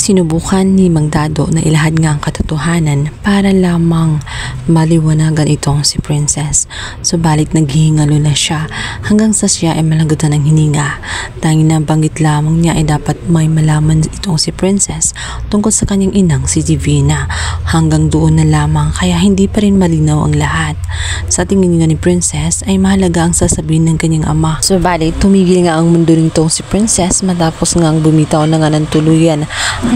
Sinubukan ni Mang Dado na ilahad nga ang katotohanan para lamang maliwanagan itong si Princess. Subalit naghihingalo na siya hanggang sa siya ay malagutan ng hininga. Tanging nabanggit lamang niya ay dapat may malaman itong si Princess tungkol sa kanyang inang si Divina. Hanggang doon na lamang kaya hindi pa rin malinaw ang lahat. Sa tingin nga ni Princess ay mahalaga ang sasabihin ng kanyang ama. Subalit tumigil nga ang mundo nitong si Princess matapos nga ang bumitaw na nga ng tuluyan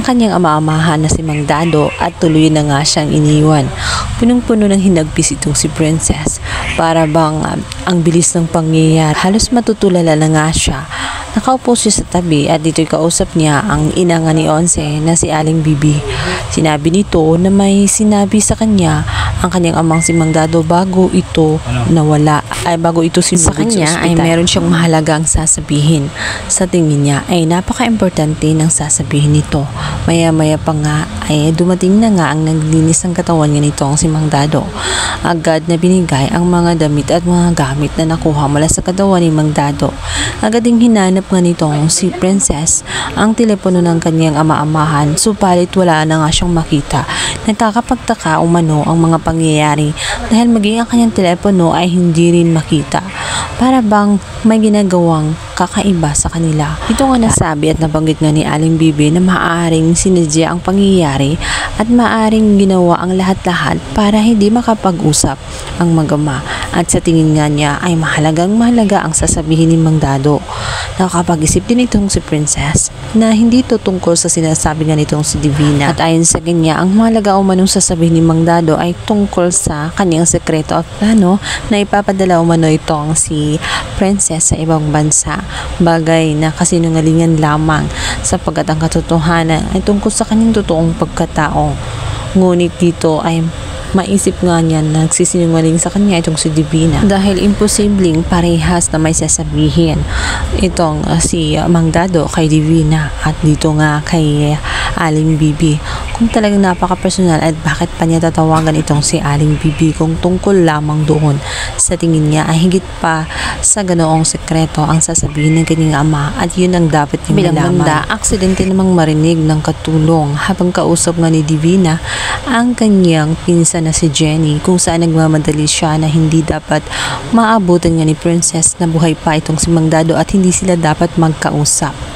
ang kanyang ama-amahan na si Mang Dado at tuloy na nga siyang iniwan. Punong-puno ng hinagpis itong si Princess. Para bang ang bilis ng pangyayari. Halos matutulala na nga siya. Nakaupo siya sa tabi at dito'y kausap niya ang ina nga ni Onse na si Aling Bibi. Sinabi nito na may sinabi sa kanya ang kanyang amang si Mang Dado bago ito nawala ay bago ito sinugod sa kanya ay meron siyang mahalagang sasabihin. Sa tingin niya ay napaka-importante ng sasabihin nito. Maya-maya pa nga ay dumating na nga ang naglinis ng katawan nga nito ang si Mang Dado. Agad na binigay ang mga damit at mga gamit na nakuha mula sa katawan ni Mang Dado. Agad ding hinanap nga nitong si Princess ang telepono ng kanyang ama-amahan, subalit wala na nga siyang makita. Nagkakapagtaka umano ang mga pangyayari dahil maging ang kanyang telepono ay hindi rin makita. Para bang may ginagawang kakaiba sa kanila. Ito nga nasabi at nabanggit nga ni Aling Bibi na maaaring sinadya ang pangyayari at maaaring ginawa ang lahat-lahat para hindi makapag-usap ang mag-ama. At sa tingin nga niya ay mahalaga ang sasabihin ni Mang Dado. Nakakapag-isip din itong si Princess na hindi ito tungkol sa sinasabi nga nitong si Divina. At ayon sa kanya, ang mahalaga umanong sasabihin ni Mang Dado ay tungkol sa kanyang sekreto at plano na ipapadala umano itong si Princess sa ibang bansa. Bagay na kasinungalingan lamang sapagkat ang katotohanan ay tungkol sa kanyang totoong pagkatao. Ngunit dito ay maisip nga niya na nagsisinungaling sa kanya itong si Divina dahil imposibleng parehas na may sasabihin itong si Mang Dado kay Divina at dito nga kay Aling Bibi. Kung talagang napaka-personal at bakit pa niya tatawagan itong si Aling Bibi kung tungkol lamang doon. Sa tingin niya ay higit pa sa ganoong sekreto ang sasabihin ng kanyang ama at yun ang dapat niyang malaman. Bilang banda, aksidente namang marinig ng katulong habang kausap nga ni Divina ang kanyang pinsan na si Jenny kung saan nagmamadali siya na hindi dapat maabutan nga ni Princess na buhay pa itong si Mang Dado at hindi sila dapat magkausap.